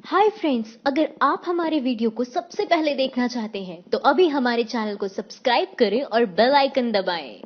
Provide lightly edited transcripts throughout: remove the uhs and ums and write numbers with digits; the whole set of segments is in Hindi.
हाय फ्रेंड्स, अगर आप हमारे वीडियो को सबसे पहले देखना चाहते हैं तो अभी हमारे चैनल को सब्सक्राइब करें और बेल आइकन दबाएं।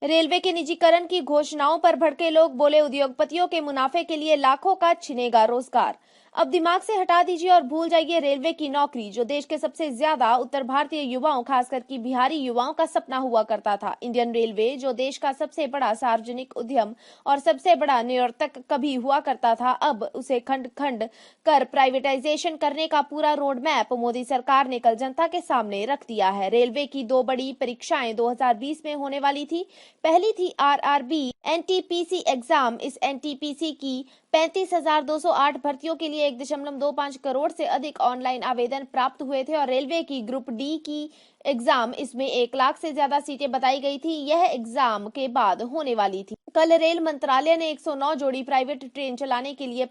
रेलवे के निजीकरण की घोषणाओं पर भड़के लोग बोले, उद्योगपतियों के मुनाफे के लिए लाखों का छिनेगा रोजगार। अब दिमाग से हटा दीजिए और भूल जाइए रेलवे की नौकरी, जो देश के सबसे ज्यादा उत्तर भारतीय युवाओं, खासकर की बिहारी युवाओं का सपना हुआ करता था। इंडियन रेलवे, जो देश का सबसे बड़ा सार्वजनिक उद्यम और सबसे बड़ा नियोक्ता कभी हुआ करता था, अब उसे खंड खंड कर प्राइवेटाइजेशन करने का पूरा रोड मैप मोदी सरकार ने कल जनता के सामने रख दिया है। रेलवे की दो बड़ी परीक्षाएं 2020 में होने वाली थी। पहली थी आरआरबी एनटीपीसी एग्जाम। इस एनटीपीसी की 35,208 भर्तियों के लिए 1.25 करोड़ से अधिक ऑनलाइन आवेदन प्राप्त हुए थे और रेलवे की ग्रुप डी की एग्जाम, इसमें 1 लाख से ज्यादा सीटें बताई गई थी। यह एग्जाम के बाद होने वाली थी। कल रेल मंत्रालय ने 109 जोड़ी प्राइवेट ट्रेन चलाने के लिए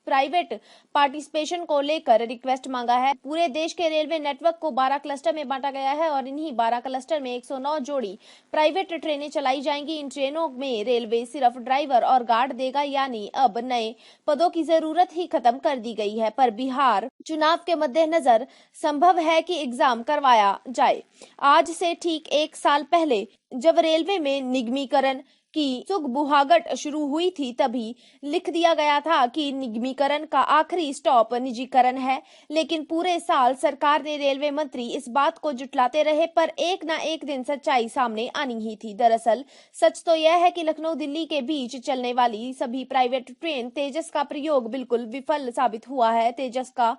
प्राइवेट पार्टिसिपेशन को लेकर रिक्वेस्ट मांगा है। पूरे देश के रेलवे नेटवर्क को 12 क्लस्टर में बांटा गया है और इन्हीं 12 क्लस्टर में 109 जोड़ी प्राइवेट ट्रेनें चलाई जाएंगी। इन ट्रेनों में रेलवे सिर्फ ड्राइवर और गार्ड देगा, यानी अब नए पदों की जरूरत ही खत्म कर दी गई है। पर बिहार चुनाव के मद्देनजर संभव है कि एग्जाम करवाया जाए। आज से ठीक 1 साल पहले जब रेलवे में निगमीकरण की सुगबुहागट शुरू हुई थी, तभी लिख दिया गया था कि निगमीकरण का आखिरी स्टॉप निजीकरण है। लेकिन पूरे साल सरकार ने रेलवे मंत्री इस बात को जुटलाते रहे, पर एक ना एक दिन सच्चाई सामने आनी ही थी। दरअसल सच तो यह है कि लखनऊ दिल्ली के बीच चलने वाली सभी प्राइवेट ट्रेन तेजस का प्रयोग बिल्कुल विफल साबित हुआ है। तेजस का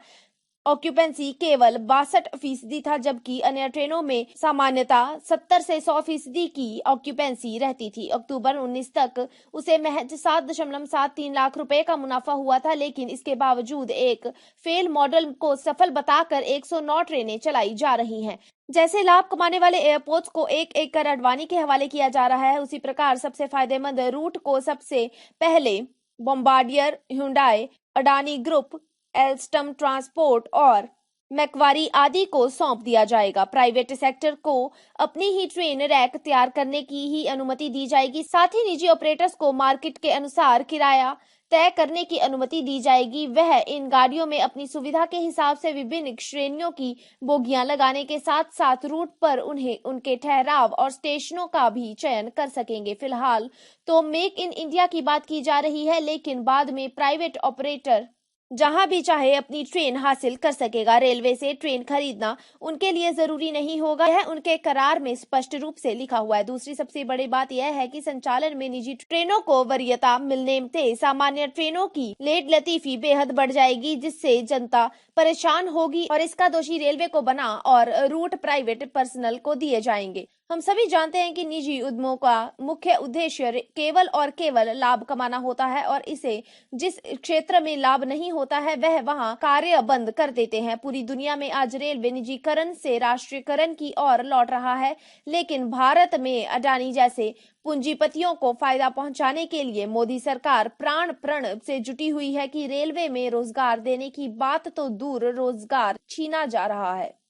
ऑक्यूपेंसी केवल 62% था, जबकि अन्य ट्रेनों में सामान्यतः 70 से 100% की ऑक्यूपेंसी रहती थी। अक्टूबर 19 तक उसे महज 7.73 लाख रुपए का मुनाफा हुआ था, लेकिन इसके बावजूद एक फेल मॉडल को सफल बताकर 109 ट्रेनें चलाई जा रही हैं। जैसे लाभ कमाने वाले एयरपोर्ट्स को एक एक कर अडवाणी के हवाले किया जा रहा है, उसी प्रकार सबसे फायदेमंद रूट को सबसे पहले Bombardier, Hyundai, Adani group, Alstom transport और मैक्वारी आदि को सौंप दिया जाएगा। प्राइवेट सेक्टर को अपनी ही ट्रेन रैक तैयार करने की ही अनुमति दी जाएगी। साथ ही निजी ऑपरेटर्स को मार्केट के अनुसार किराया तय करने की अनुमति दी जाएगी। वह इन गाड़ियों में अपनी सुविधा के हिसाब से विभिन्न श्रेणियों की बोगियां लगाने के साथ साथ रूट पर उन्हें उनके ठहराव और स्टेशनों का भी चयन कर सकेंगे। फिलहाल तो मेक इन इंडिया की बात की जा रही है, लेकिन बाद में प्राइवेट ऑपरेटर जहां भी चाहे अपनी ट्रेन हासिल कर सकेगा। रेलवे से ट्रेन खरीदना उनके लिए जरूरी नहीं होगा, यह उनके करार में स्पष्ट रूप से लिखा हुआ है। दूसरी सबसे बड़ी बात यह है कि संचालन में निजी ट्रेनों को वरीयता मिलने से सामान्य ट्रेनों की लेट लतीफी बेहद बढ़ जाएगी, जिससे जनता परेशान होगी और इसका दोषी रेलवे को बना और रूट प्राइवेट पर्सनल को दिए जाएंगे। हम सभी जानते हैं कि निजी उद्यमों का मुख्य उद्देश्य केवल और केवल लाभ कमाना होता है और इसे जिस क्षेत्र में लाभ नहीं होता है वह वहां कार्य बंद कर देते हैं। पूरी दुनिया में आज रेलवे निजीकरण से राष्ट्रीयकरण की ओर लौट रहा है, लेकिन भारत में अडानी जैसे पूंजीपतियों को फायदा पहुंचाने के लिए मोदी सरकार प्राण प्रण से जुटी हुई है कि रेलवे में रोजगार देने की बात तो दूर, रोजगार छीना जा रहा है।